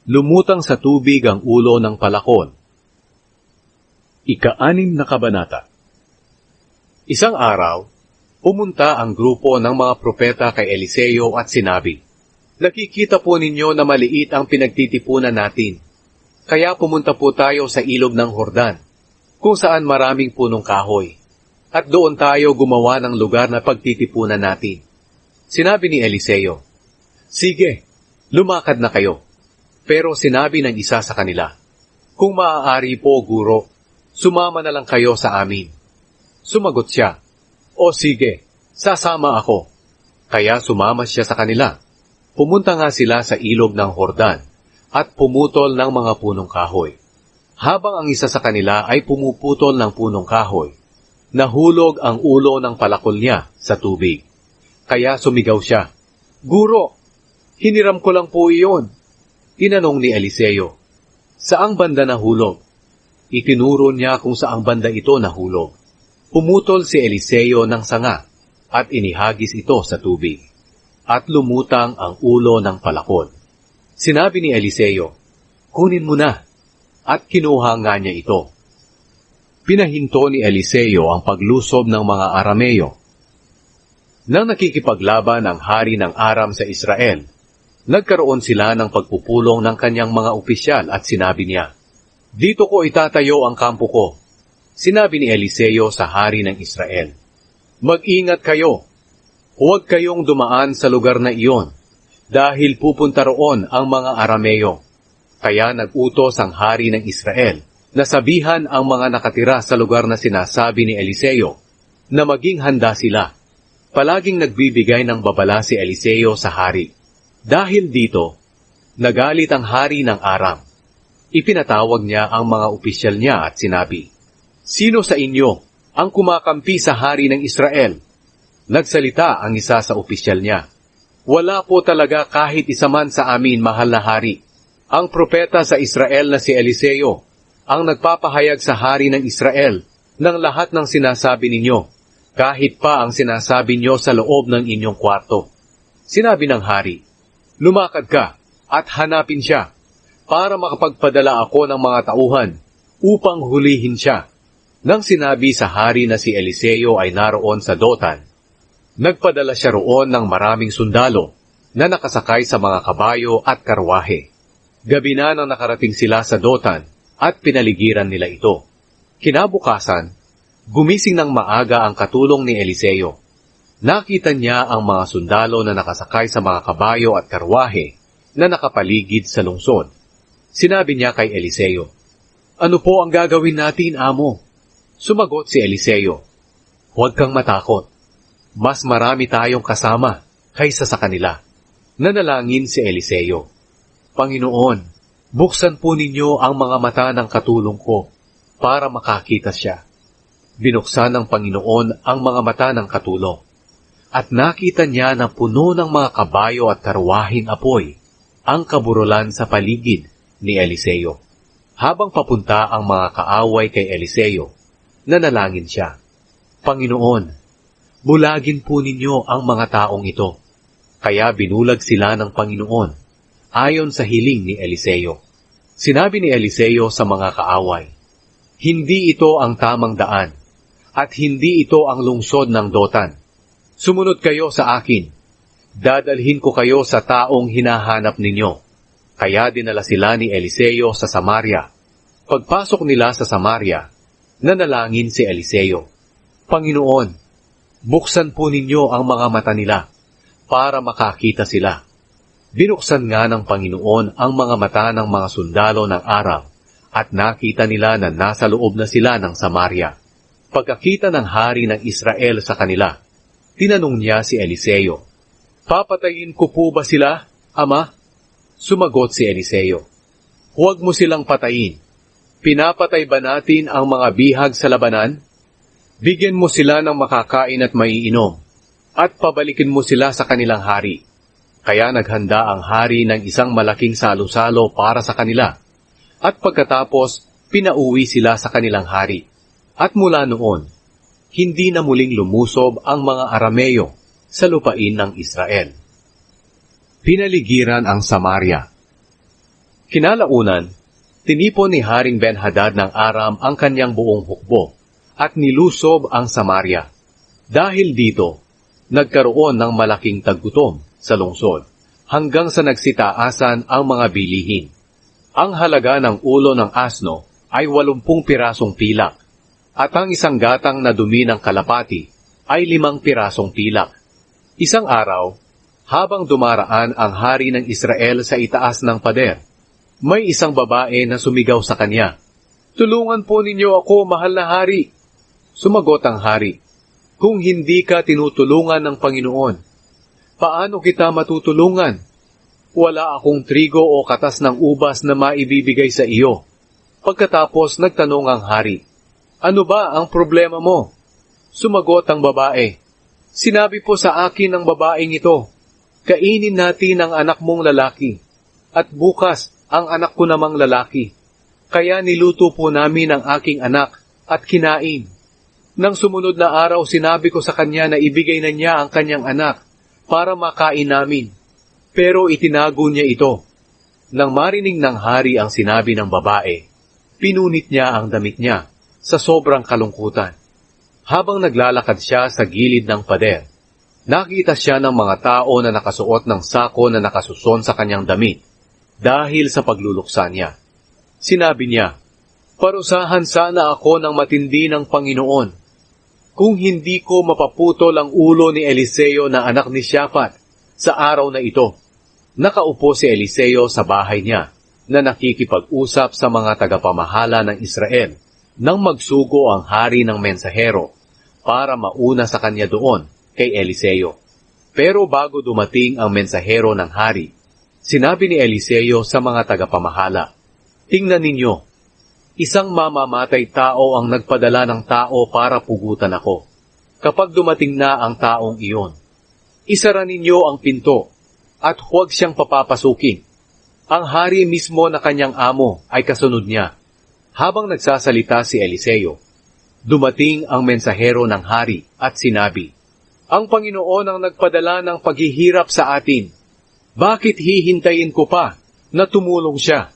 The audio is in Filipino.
Lumutang sa tubig ang ulo ng palakon. Ika-6 na kabanata. Isang araw, pumunta ang grupo ng mga propeta kay Eliseo at sinabi, "Nakikita po ninyo na maliit ang pinagtitipunan natin. Kaya pumunta po tayo sa ilog ng Jordan, kung saan maraming punong kahoy. At doon tayo gumawa ng lugar na pagtitipunan natin." Sinabi ni Eliseo, "Sige, lumakad na kayo." Pero sinabi ng isa sa kanila, "Kung maaari po, guro, sumama na lang kayo sa amin." Sumagot siya, "O sige, sasama ako." Kaya sumama siya sa kanila. Pumunta nga sila sa ilog ng Jordan at pumutol ng mga punong kahoy. Habang ang isa sa kanila ay pumuputol ng punong kahoy, nahulog ang ulo ng palakol niya sa tubig. Kaya sumigaw siya, "Guro, hiniram ko lang po iyon." Tinanong ni Eliseo, "Saang banda nahulog?" Itinuro niya kung saang banda ito nahulog. Pumutol si Eliseo ng sanga at inihagis ito sa tubig. At lumutang ang ulo ng palakol. Sinabi ni Eliseo, "Kunin mo na." At kinuha nga niya ito. Pinahinto ni Eliseo ang paglusob ng mga Arameo. Nang nakikipaglaban ang hari ng Aram sa Israel, nagkaroon sila ng pagpupulong ng kanyang mga opisyal at sinabi niya, "Dito ko itatayo ang kampo ko." Sinabi ni Eliseo sa hari ng Israel, "Mag-ingat kayo. Huwag kayong dumaan sa lugar na iyon, dahil pupunta roon ang mga Arameo." Kaya nag-utos ang hari ng Israel na sabihan ang mga nakatira sa lugar na sinasabi ni Eliseo na maging handa sila. Palaging nagbibigay ng babala si Eliseo sa hari. Dahil dito, nagalit ang hari ng Aram. Ipinatawag niya ang mga opisyal niya at sinabi, "Sino sa inyo ang kumakampi sa hari ng Israel?" Nagsalita ang isa sa opisyal niya, "Wala po talaga kahit isa man sa amin, mahal na hari. Ang propeta sa Israel na si Eliseo ang nagpapahayag sa hari ng Israel ng lahat ng sinasabi ninyo, kahit pa ang sinasabi niyo sa loob ng inyong kwarto." Sinabi ng hari, "Lumakad ka at hanapin siya para makapagpadala ako ng mga tauhan upang hulihin siya." Nang sinabi sa hari na si Eliseo ay naroon sa Dotan, nagpadala siya roon ng maraming sundalo na nakasakay sa mga kabayo at karwahe. Gabi na nang nakarating sila sa Dotan at pinaligiran nila ito. Kinabukasan, gumising ng maaga ang katulong ni Eliseo. Nakita niya ang mga sundalo na nakasakay sa mga kabayo at karwahe na nakapaligid sa lungsod. Sinabi niya kay Eliseo, "Ano po ang gagawin natin, amo?" Sumagot si Eliseo, "Huwag kang matakot. Mas marami tayong kasama kaysa sa kanila." Nanalangin si Eliseo, "Panginoon, buksan po ninyo ang mga mata ng katulong ko para makakita siya." Binuksan ng Panginoon ang mga mata ng katulong, at nakita niya na puno ng mga kabayo at karwaheng apoy ang kaburulan sa paligid ni Eliseo. Habang papunta ang mga kaaway kay Eliseo, nanalangin siya, "Panginoon, bulagin po ninyo ang mga taong ito." Kaya binulag sila ng Panginoon, ayon sa hiling ni Eliseo. Sinabi ni Eliseo sa mga kaaway, "Hindi ito ang tamang daan, at hindi ito ang lungsod ng Dotan. Sumunod kayo sa akin. Dadalhin ko kayo sa taong hinahanap ninyo." Kaya dinala sila ni Eliseo sa Samaria. Pagpasok nila sa Samaria, nanalangin si Eliseo, "Panginoon, buksan po ninyo ang mga mata nila para makakita sila." Binuksan nga ng Panginoon ang mga mata ng mga sundalo ng Aram at nakita nila na nasa loob na sila ng Samaria. Pagkakita ng hari ng Israel sa kanila, tinanong niya si Eliseo, "Papatayin ko po ba sila, Ama?" Sumagot si Eliseo, "Huwag mo silang patayin. Pinapatay ba natin ang mga bihag sa labanan? Bigyan mo sila ng makakain at maiinom, at pabalikin mo sila sa kanilang hari." Kaya naghanda ang hari ng isang malaking salo-salo para sa kanila, at pagkatapos pinauwi sila sa kanilang hari. At mula noon, hindi na muling lumusob ang mga Arameo sa lupain ng Israel. Pinaligiran ang Samaria. Kinalaunan, tinipon ni Haring Ben-Hadad ng Aram ang kanyang buong hukbo at nilusob ang Samaria. Dahil dito, nagkaroon ng malaking taggutom sa lungsod hanggang sa nagsitaasan ang mga bilihin. Ang halaga ng ulo ng asno ay 80 pirasong pilak at ang isang gatang na dumi ng kalapati ay 5 pirasong pilak. Isang araw, habang dumaraan ang hari ng Israel sa itaas ng pader, may isang babae na sumigaw sa kanya, "Tulungan po ninyo ako, mahal na hari." Sumagot ang hari, "Kung hindi ka tinutulungan ng Panginoon, paano kita matutulungan? Wala akong trigo o katas ng ubas na maibibigay sa iyo." Pagkatapos nagtanong ang hari, "Ano ba ang problema mo?" Sumagot ang babae, "Sinabi po sa akin ng babaeng ito, kainin natin ang anak mong lalaki, at bukas ang anak ko namang lalaki. Kaya niluto po namin ang aking anak at kinain. Nang sumunod na araw sinabi ko sa kanya na ibigay na niya ang kanyang anak para makain namin. Pero itinago niya ito." Nang marinig ng hari ang sinabi ng babae, pinunit niya ang damit niya sa sobrang kalungkutan. Habang naglalakad siya sa gilid ng pader, nakita siya ng mga tao na nakasuot ng sako na nakasuson sa kanyang damit dahil sa pagluluksa niya. Sinabi niya, "Parusahan sana ako ng matindi ng Panginoon kung hindi ko mapaputol ang ulo ni Eliseo na anak ni Shaphat sa araw na ito." Nakaupo si Eliseo sa bahay niya na nakikipag-usap sa mga tagapamahala ng Israel nang magsugo ang hari ng mensahero para mauna sa kanya doon kay Eliseo. Pero bago dumating ang mensahero ng hari, sinabi ni Eliseo sa mga tagapamahala, "Tingnan ninyo, isang mamamatay tao ang nagpadala ng tao para pugutan ako. Kapag dumating na ang taong iyon, isara ninyo ang pinto at huwag siyang papapasukin." Ang hari mismo na kanyang amo ay kasunod niya. Habang nagsasalita si Eliseo, dumating ang mensahero ng hari at sinabi, "Ang Panginoon ang nagpadala ng paghihirap sa atin. Bakit hihintayin ko pa na tumulong siya?"